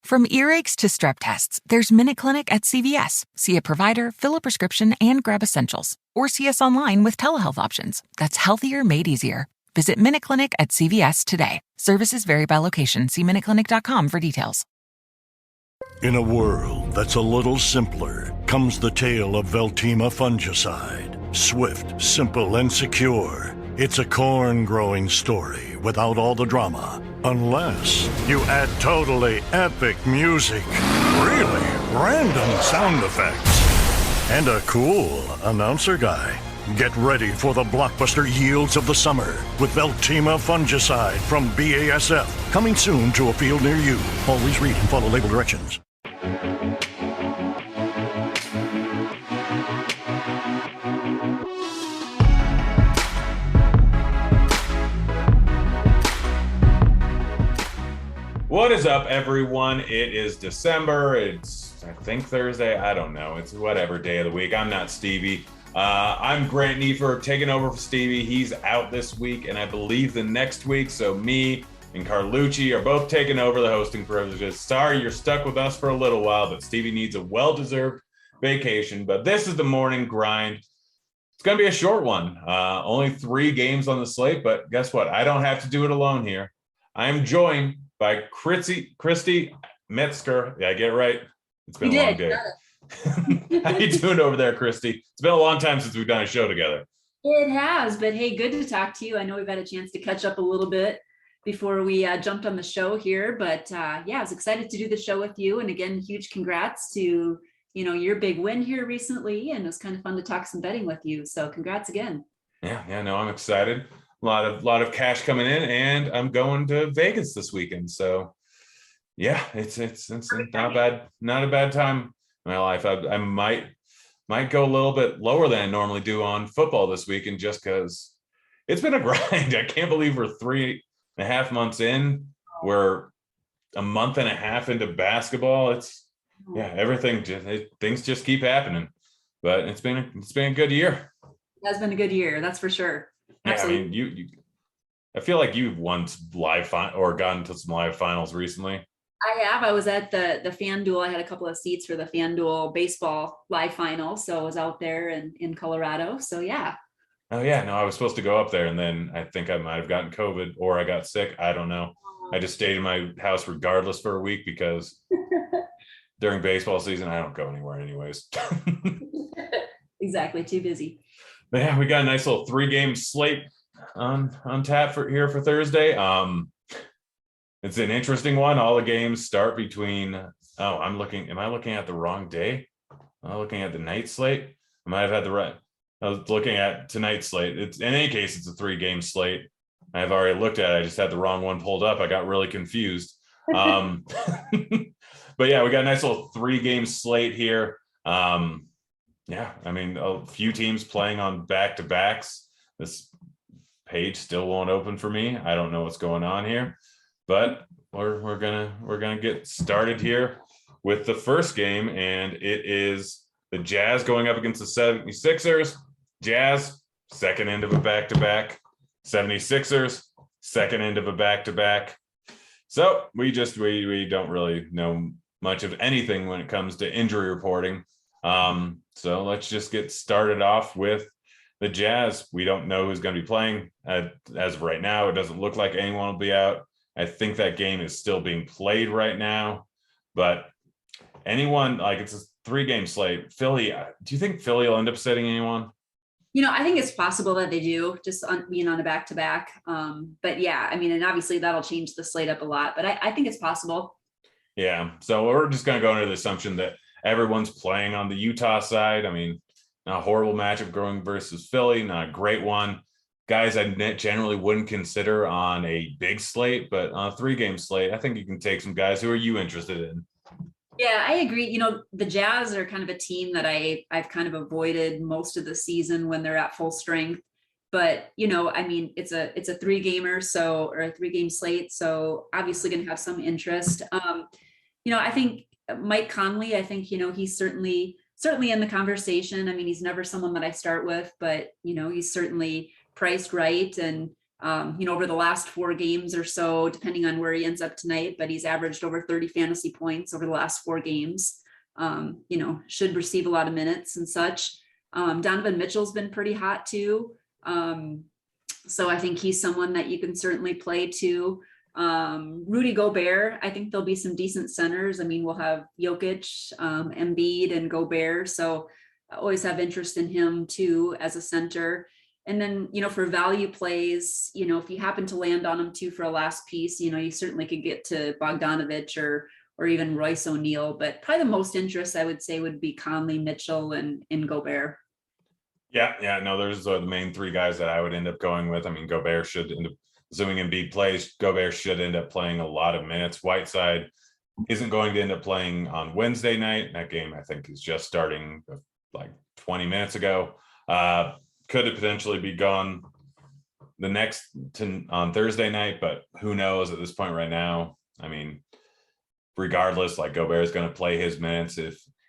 From earaches to strep tests, there's Minute Clinic at CVS. See a provider, fill a prescription, and grab essentials. Or see us online with telehealth options. That's healthier made easier. Visit Minute Clinic at CVS today. Services vary by location. See minuteclinic.com for details. In a world that's a little simpler, comes the tale of Veltima fungicide. Swift, simple, and secure. It's a corn-growing story without all the drama. Unless you add totally epic music, really random sound effects, and a cool announcer guy. Get ready for the blockbuster yields of the summer with Veltima fungicide from BASF. Coming soon to a field near you. Always read and follow label directions. What is up, everyone? It is December. It's, I think, Thursday. I don't know. It's whatever day of the week. I'm not Stevie. I'm Grant Neefer taking over for Stevie. He's out this week, and I believe the next week. So me and Carlucci are both taking over the hosting privileges. Sorry, you're stuck with us for a little while, but Stevie needs a well-deserved vacation. But this is the morning grind. It's going to be a short one. Only 3 games on the slate, but guess what? I don't have to do it alone here. I am joined by Christy Metzger. Yeah, I get it right. It's been a long day. How you doing over there, Christy? It's been a long time since we've done a show together. It has, but hey, good to talk to you. I know we've had a chance to catch up a little bit before we jumped on the show here, but yeah, I was excited to do the show with you. And again, huge congrats to your big win here recently, and it was kind of fun to talk some betting with you. So congrats again. Yeah, no, I'm excited. A lot of cash coming in, and I'm going to Vegas this weekend. So yeah, it's not a bad time in my life. I might go a little bit lower than I normally do on football this weekend, just because it's been a grind. I can't believe we're 3.5 months in. We're a month and a half into basketball. Things just keep happening. But it's been a good year. It has been a good year, that's for sure. Absolutely. Yeah, I mean, I feel like you've won live or gotten to some live finals recently. I have. I was at the FanDuel. I had a couple of seats for the FanDuel baseball live final, so I was out there in Colorado. So yeah. Oh yeah, no, I was supposed to go up there, and then I think I might have gotten COVID or I got sick. I don't know. I just stayed in my house regardless for a week because during baseball season I don't go anywhere anyways. Exactly, too busy. But yeah, we got a nice little 3-game slate on tap for Thursday. It's an interesting one. All the games start between. Am I looking at the wrong day? Am I looking at the night slate? I might have had the right. I was looking at tonight's slate. It's in any case, it's a 3-game slate. I've already looked at it. I just had the wrong one pulled up. I got really confused. But yeah, we got a nice little 3-game slate here. Yeah, I mean, a few teams playing on back-to-backs. This page still won't open for me. I don't know what's going on here, but we're gonna get started here with the first game, and it is the Jazz going up against the 76ers. Jazz, second end of a back-to-back. 76ers, second end of a back-to-back. So we don't really know much of anything when it comes to injury reporting. So let's just get started off with the Jazz. We don't know who's going to be playing. As of right now, it doesn't look like anyone will be out. I think that game is still being played right now. But anyone, it's a 3-game slate. Philly, do you think Philly will end up sitting anyone? I think it's possible that they do, just being on a back-to-back. But yeah, I mean, and obviously that'll change the slate up a lot. But I think it's possible. Yeah, so we're just going to go into the assumption that everyone's playing on the Utah side. I mean, not a horrible matchup going versus Philly, not a great one. Guys I generally wouldn't consider on a big slate, but on a 3-game slate, I think you can take some guys. Who are you interested in? Yeah, I agree. The Jazz are kind of a team that I've kind of avoided most of the season when they're at full strength. But, I mean, it's a 3-gamer, or a 3-game slate. So obviously going to have some interest. I think Mike Conley, he's certainly in the conversation. I mean, he's never someone that I start with, but, he's certainly priced right. And, Over the last 4 games or so, depending on where he ends up tonight, but he's averaged over 30 fantasy points over the last 4 games. Should receive a lot of minutes and such. Donovan Mitchell's been pretty hot too. So I think he's someone that you can certainly play too. Rudy Gobert, I think there'll be some decent centers. I mean, we'll have Jokic, Embiid, and Gobert. So I always have interest in him too as a center. And then, for value plays, if you happen to land on him too for a last piece, you certainly could get to Bogdanovich or even Royce O'Neal. But probably the most interest I would say would be Conley, Mitchell, and Gobert. Yeah, no, those are the main 3 guys that I would end up going with. I mean, Gobert should end up, assuming Embiid plays, Gobert should end up playing a lot of minutes. Whiteside isn't going to end up playing on Wednesday night. That game, I think, is just starting like 20 minutes ago. Could potentially be gone on Thursday night, but who knows at this point right now. I mean, regardless, like Gobert is going to play his minutes.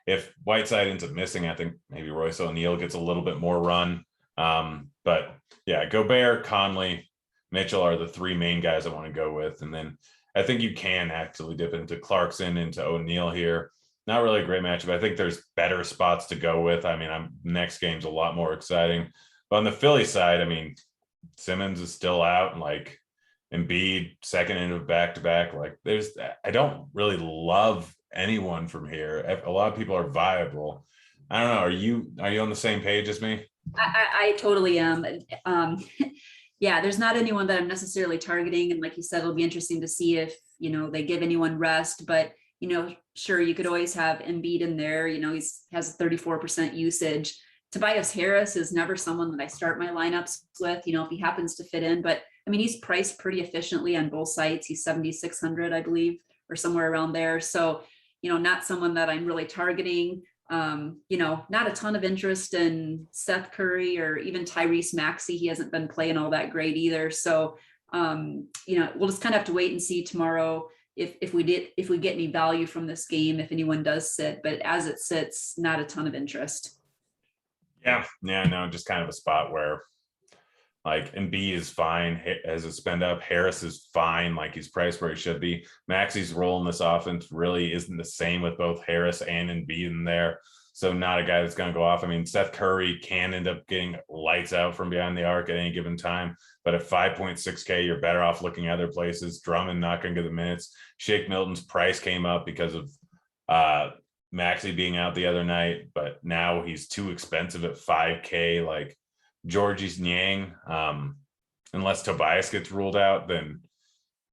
If Whiteside ends up missing, I think maybe Royce O'Neal gets a little bit more run. But yeah, Gobert, Conley, Mitchell are the 3 main guys I want to go with. And then I think you can actually dip into Clarkson, into O'Neal here. Not really a great matchup. I think there's better spots to go with. I mean, next game's a lot more exciting. But on the Philly side, I mean, Simmons is still out, and like Embiid, second into back-to-back. Like I don't really love anyone from here. A lot of people are viable. I don't know. Are you on the same page as me? I totally am. Yeah, there's not anyone that I'm necessarily targeting. And like you said, it'll be interesting to see if, they give anyone rest, but sure, you could always have Embiid in there. He has a 34% usage. Tobias Harris is never someone that I start my lineups with, if he happens to fit in, but I mean, he's priced pretty efficiently on both sites. He's 7,600, I believe, or somewhere around there. So, not someone that I'm really targeting. Not a ton of interest in Seth Curry or even Tyrese Maxey. He hasn't been playing all that great either. So, we'll just kind of have to wait and see tomorrow if we get any value from this game, if anyone does sit, but as it sits, not a ton of interest. Yeah, no, just kind of a spot where like Embiid is fine as a spend up. Harris is fine, like he's priced where he should be. Maxey's role in this offense really isn't the same with both Harris and Embiid in there. So not a guy that's going to go off. I mean, Seth Curry can end up getting lights out from behind the arc at any given time. But at 5.6K, you're better off looking at other places. Drummond not going to get the minutes. Shake Milton's price came up because of Maxey being out the other night, but now he's too expensive at 5K. Like Georges Niang, unless Tobias gets ruled out, then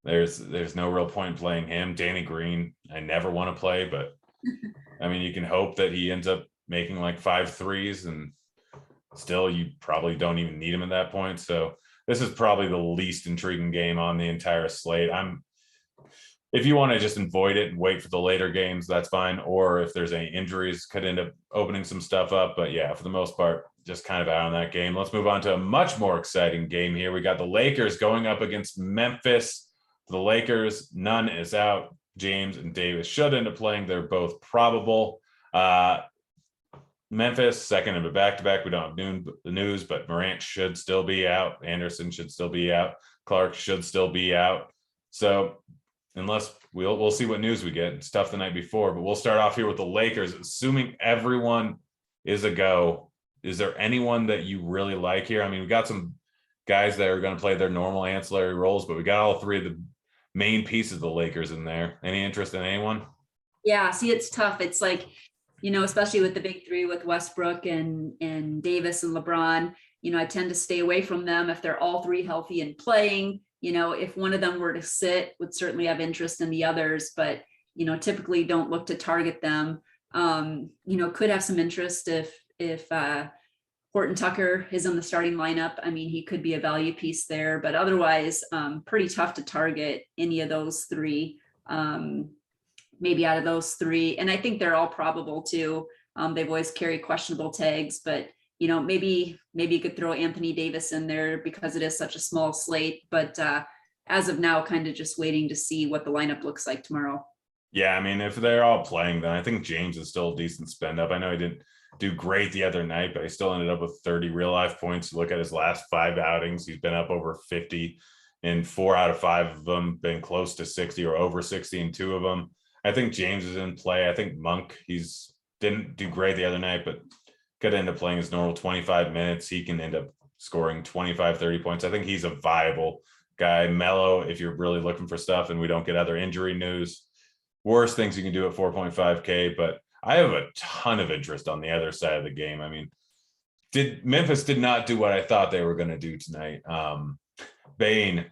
there's no real point in playing him. Danny Green, I never want to play, but I mean, you can hope that he ends up making like 5 threes, and still you probably don't even need him at that point. So this is probably the least intriguing game on the entire slate. If you want to just avoid it and wait for the later games, that's fine. Or if there's any injuries, could end up opening some stuff up. But yeah, for the most part, just kind of out on that game. Let's move on to a much more exciting game here. We got the Lakers going up against Memphis. For the Lakers, Nunn is out. James and Davis should end up playing. They're both probable. Memphis, second of a back-to-back. We don't have the news, but Morant should still be out. Anderson should still be out. Clark should still be out. So unless we'll see what news we get. It's tough the night before, but we'll start off here with the Lakers. Assuming everyone is a go, is there anyone that you really like here? I mean, we got some guys that are going to play their normal ancillary roles, but we got all 3 of the main pieces of the Lakers in there. Any interest in anyone? Yeah, see, it's tough. It's like, especially with the big 3 with Westbrook and Davis and LeBron, I tend to stay away from them if they're all 3 healthy and playing. If one of them were to sit, would certainly have interest in the others, but, typically don't look to target them. Could have some interest if Horton Tucker is in the starting lineup. I mean, he could be a value piece there, but otherwise pretty tough to target any of those 3, maybe out of those 3. And I think they're all probable too. They've always carried questionable tags, but maybe you could throw Anthony Davis in there because it is such a small slate, but as of now, kind of just waiting to see what the lineup looks like tomorrow. Yeah, I mean, if they're all playing, then I think James is still a decent spend up. I know he didn't do great the other night, but he still ended up with 30 real life points. Look at his last 5 outings. He's been up over 50 in 4 out of 5 of them, been close to 60 or over 60 in 2 of them. I think James is in play. I think Monk, didn't do great the other night, but could end up playing his normal 25 minutes. He can end up scoring 25, 30 points. I think he's a viable guy. Mello, if you're really looking for stuff and we don't get other injury news, worst things you can do at 4.5K, but I have a ton of interest on the other side of the game. I mean, Memphis did not do what I thought they were going to do tonight. Bain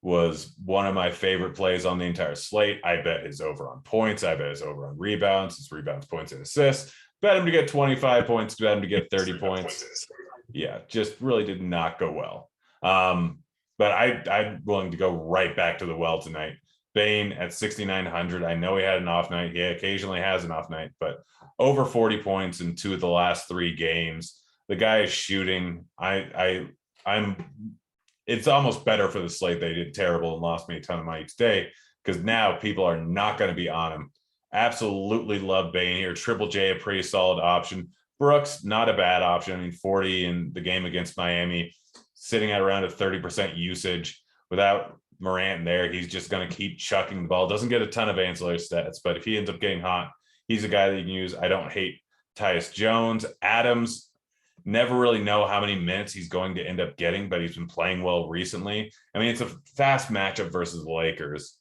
was one of my favorite plays on the entire slate. I bet his over on points. I bet his over on rebounds, his rebounds, points, and assists. Bet him to get 25 points, bet him to get 30 points. Yeah, just really did not go well. But I'm willing to go right back to the well tonight. Bain at 6,900. I know he had an off night. He occasionally has an off night, but over 40 points in 2 of the last 3 games. The guy is shooting. It's almost better for the slate. They did terrible and lost me a ton of money today because now people are not going to be on him. Absolutely love Bain here. Triple J, a pretty solid option. Brooks, not a bad option. I mean, 40 in the game against Miami, sitting at around a 30% usage without Morant there. He's just going to keep chucking the ball. Doesn't get a ton of ancillary stats, but if he ends up getting hot, he's a guy that you can use. I don't hate Tyus Jones. Adams, never really know how many minutes he's going to end up getting, but he's been playing well recently. I mean, it's a fast matchup versus the Lakers.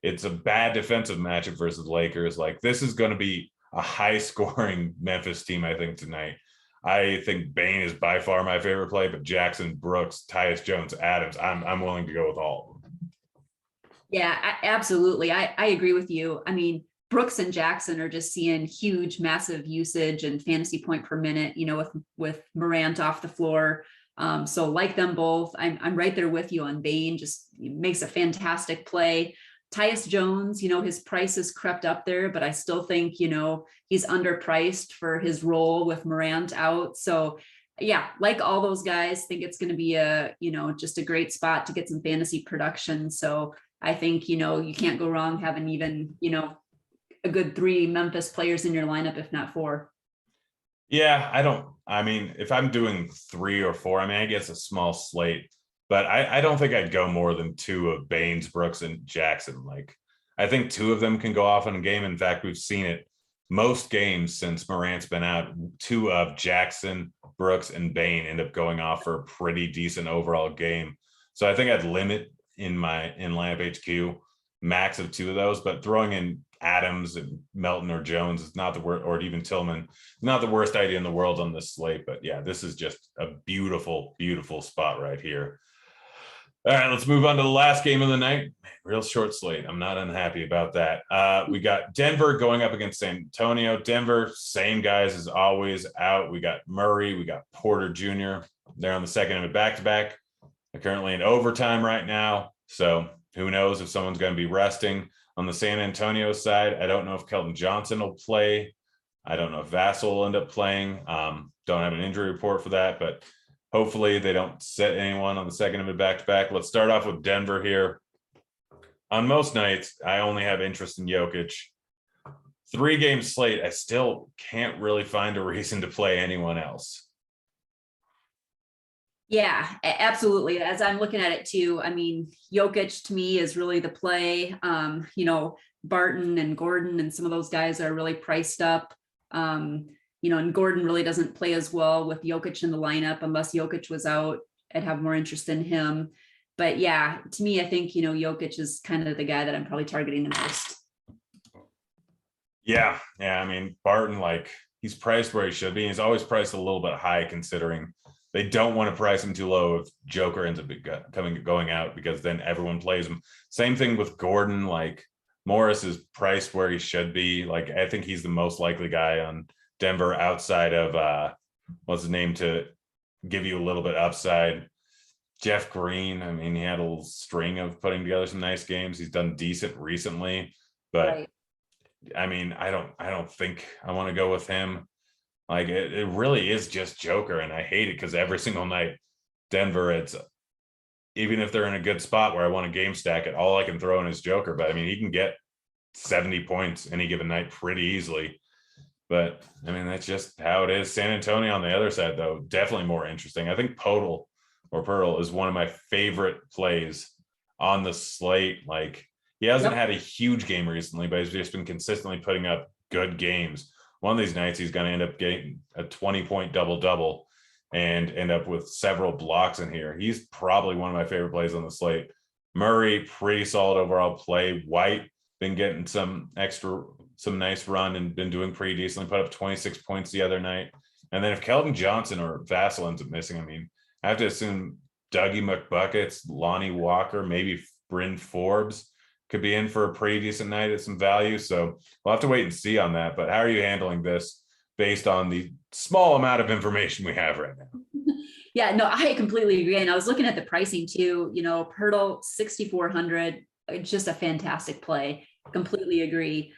It's a bad defensive matchup versus the Lakers. Like, this is going to be a high-scoring Memphis team, I think, tonight. I think Bain is by far my favorite play, but Jackson, Brooks, Tyus Jones, Adams, I'm willing to go with all of them. Yeah, absolutely. I agree with you. I mean, Brooks and Jackson are just seeing huge, massive usage and fantasy point per minute, with Morant off the floor. So like them both, I'm right there with you on Bain. Just makes a fantastic play. Tyus Jones, his price has crept up there, but I still think, he's underpriced for his role with Morant out. So yeah, like all those guys, think it's going to be just a great spot to get some fantasy production. So I think, you can't go wrong having even, a good 3 Memphis players in your lineup, if not 4. Yeah, if I'm doing 3 or 4, I guess a small slate, but I don't think I'd go more than 2 of Baines, Brooks, and Jackson. Like, I think 2 of them can go off in a game. In fact, we've seen it most games since Morant's been out. 2 of Jackson, Brooks, and Bain end up going off for a pretty decent overall game. So I think I'd limit in lineup HQ max of 2 of those, but throwing in Adams and Melton or Jones is not the worst, or even Tillman, not the worst idea in the world on this slate. But yeah, this is just a beautiful, beautiful spot right here. All right, let's move on to the last game of the night. Real short slate. I'm not unhappy about that. We got Denver going up against San Antonio. Denver, same guys as always out. We got Murray, we got Porter Jr. They're on the second of a back-to-back. They're currently in overtime right now. So who knows if someone's going to be resting. On the San Antonio side, I don't know if Kelton Johnson will play. I don't know if Vassell will end up playing. Don't have an injury report for that, but hopefully they don't set anyone on the second of a back-to-back. Let's start off with Denver here. On most nights, I only have interest in Jokic. 3-game slate, I still can't really find a reason to play anyone else. Yeah, absolutely. As I'm looking at it too, Jokic to me is really the play. Barton and Gordon and some of those guys are really priced up. And Gordon really doesn't play as well with Jokic in the lineup. Unless Jokic was out, I'd have more interest in him. But yeah, to me, I think, Jokic is kind of the guy that I'm probably targeting the most. Yeah. Barton, he's priced where he should be. He's always priced a little bit high considering they don't want to price him too low if Joker ends up going out, because then everyone plays him. Same thing with Gordon. Morris is priced where he should be. I think he's the most likely guy on Denver outside of what's his name to give you a little bit upside. Jeff Green, he had a little string of putting together some nice games. He's done decent recently, but right. I don't think I want to go with him. It really is just Joker, and I hate it because every single night, Denver, it's even if they're in a good spot where I want to game stack it, all I can throw in is Joker. But he can get 70 points any given night pretty easily. But I mean, that's just how it is. San Antonio on the other side, though, definitely more interesting. I think Pearl is one of my favorite plays on the slate. Like, he hasn't had a huge game recently, but he's just been consistently putting up good games. One of these nights, he's going to end up getting a 20-point double-double and end up with several blocks in here. He's probably one of my favorite plays on the slate. Murray, pretty solid overall play. White, been getting some nice run and been doing pretty decently, put up 26 points the other night. And then if Keldon Johnson or Vassell ends up missing, I mean, I have to assume Dougie McBuckets, Lonnie Walker, maybe Bryn Forbes could be in for a pretty decent night at some value. So we'll have to wait and see on that. But how are you handling this based on the small amount of information we have right now? Yeah, no, I completely agree. And I was looking at the pricing too, Pirtle 6,400, just a fantastic play. Completely agree.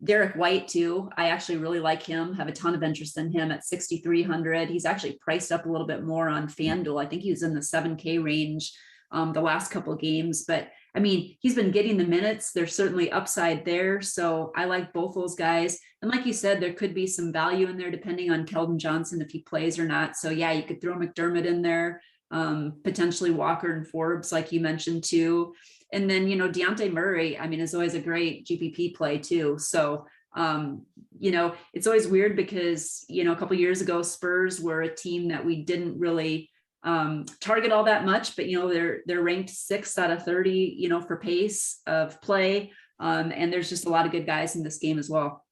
Derek White too. I actually really like him, have a ton of interest in him at 6,300. He's actually priced up a little bit more on FanDuel. I think he was in the 7K range the last couple of games, but I mean, he's been getting the minutes. There's certainly upside there. So I like both those guys. And like you said, there could be some value in there depending on Keldon Johnson, if he plays or not. So yeah, you could throw McDermott in there, potentially Walker and Forbes, like you mentioned too. And then, Deontay Murray, I mean, is always a great GPP play too. So, it's always weird because, a couple of years ago, Spurs were a team that we didn't really target all that much, but, they're ranked 6 out of 30, for pace of play. And there's just a lot of good guys in this game as well.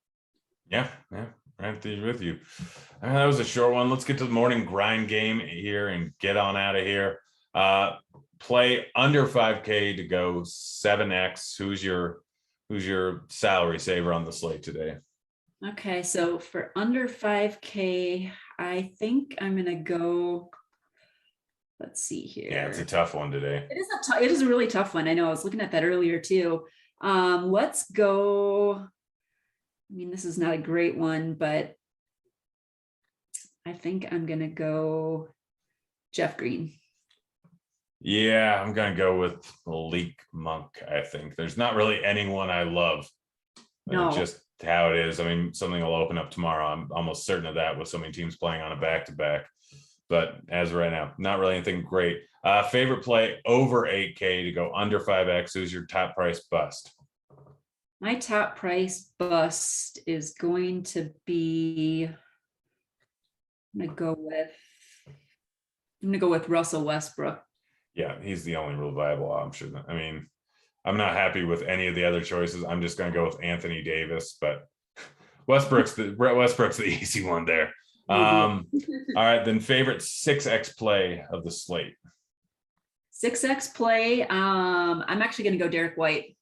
Yeah. Right there with you. That was a short one. Let's get to the morning grind game here and get on out of here. Play under 5K to go 7X. Who's your salary saver on the slate today? Okay, so for under 5K, I think I'm gonna go. Let's see here. Yeah, it's a tough one today. It is a really tough one. I know. I was looking at that earlier too. Let's go. I mean, this is not a great one, but I think I'm gonna go Jeff Green. Yeah, I'm going to go with Malik Monk, I think. There's not really anyone I love. No. Just how it is. I mean, something will open up tomorrow. I'm almost certain of that with so many teams playing on a back-to-back. But as of right now, not really anything great. Favorite play over 8K to go under 5X. Who's your top price bust? My top price bust is going to be, I'm going to go with Russell Westbrook. Yeah, he's the only real viable option. I mean, I'm not happy with any of the other choices. I'm just going to go with Anthony Davis, but Westbrook's the easy one there. All right, then favorite 6X play of the slate. 6X play. I'm actually going to go Derek White.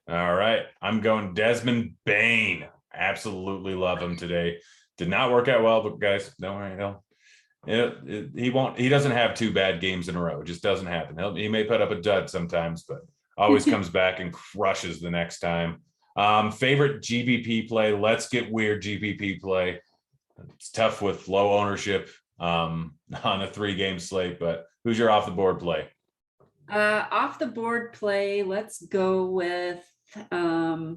All right, I'm going Desmond Bane. Absolutely love him today. Did not work out well, but guys, don't worry, he doesn't have 2 bad games in a row. It just doesn't happen. He may put up a dud sometimes, but always comes back and crushes the next time. Favorite GPP play. Let's get weird GPP play. It's tough with low ownership on a 3-game slate, but who's your off the board play? Off the board play. Let's go with, oh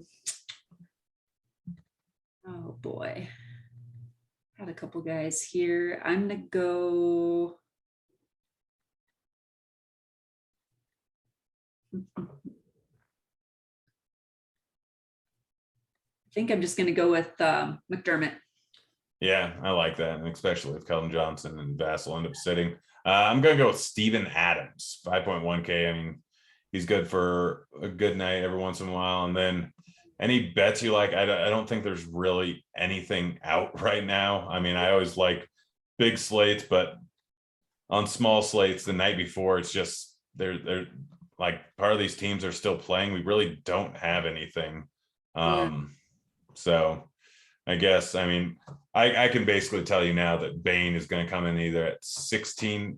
boy. Got a couple guys here. I'm gonna go. I think I'm just gonna go with McDermott. Yeah, I like that, and especially with Keldon Johnson and Vassell end up sitting. I'm gonna go with Steven Adams, 5.1K. I mean, he's good for a good night every once in a while, and then. Any bets you like? I don't think there's really anything out right now. I mean, I always like big slates, but on small slates the night before, it's just they're like part of these teams are still playing. We really don't have anything. So I guess, I mean, I can basically tell you now that Bane is going to come in either at 16.5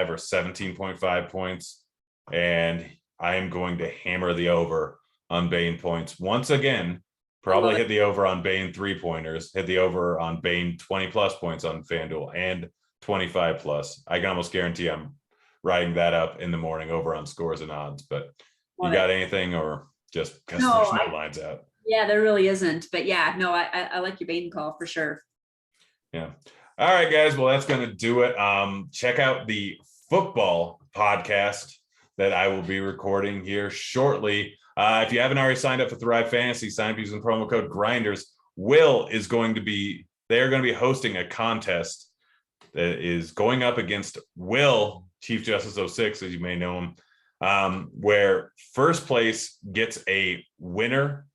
or 17.5 points. And I am going to hammer the over on Bane points once again. Probably hit the over on Bane 3-pointers, hit the over on Bane 20+ points on FanDuel and 25+. I can almost guarantee I'm writing that up in the morning over on Scores and Odds. But you got anything, or just because there's no lines out? Yeah, there really isn't. But yeah, no, I like your Bain call for sure. Yeah. All right, guys. Well, that's going to do it. Check out the football podcast that I will be recording here shortly. If you haven't already signed up for Thrive Fantasy, sign up using promo code Grinders. They're going to be hosting a contest that is going up against Will, Chief Justice 06, as you may know him, where first place gets a winner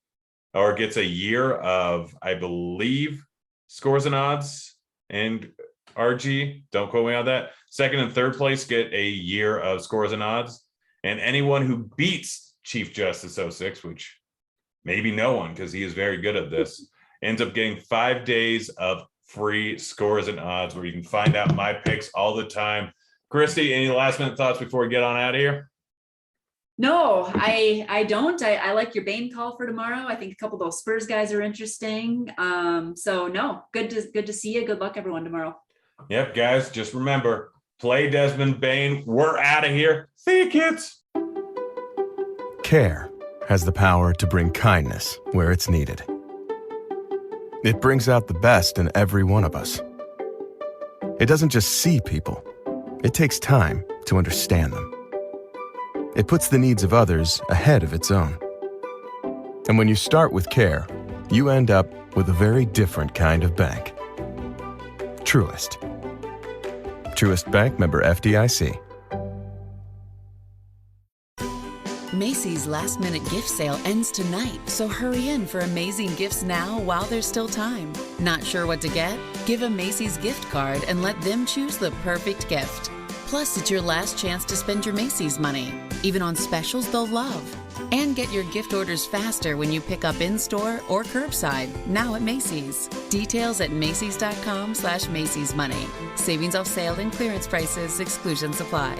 or gets a year of, I believe, Scores and Odds and RG. Don't quote me on that. Second and third place get a year of Scores and Odds. And anyone who beats Chief Justice 06, which maybe no one, because he is very good at this, ends up getting 5 days of free Scores and Odds, where you can find out my picks all the time. Christy, any last minute thoughts before we get on out of here? No, I don't. I like your Bain call for tomorrow. I think a couple of those Spurs guys are interesting. So no, good to see you. Good luck everyone tomorrow. Yep, guys, just remember, play Desmond Bain. We're out of here. See you, kids. Care has the power to bring kindness where it's needed. It brings out the best in every one of us. It doesn't just see people. It takes time to understand them. It puts the needs of others ahead of its own. And when you start with care, you end up with a very different kind of bank. Truist. Truist Bank, member FDIC. Macy's last-minute gift sale ends tonight, so hurry in for amazing gifts now while there's still time. Not sure what to get? Give a Macy's gift card and let them choose the perfect gift. Plus, it's your last chance to spend your Macy's money, even on specials they'll love. And get your gift orders faster when you pick up in-store or curbside, now at Macy's. Details at macys.com/Macy's Money. Savings off sale and clearance prices, exclusions apply.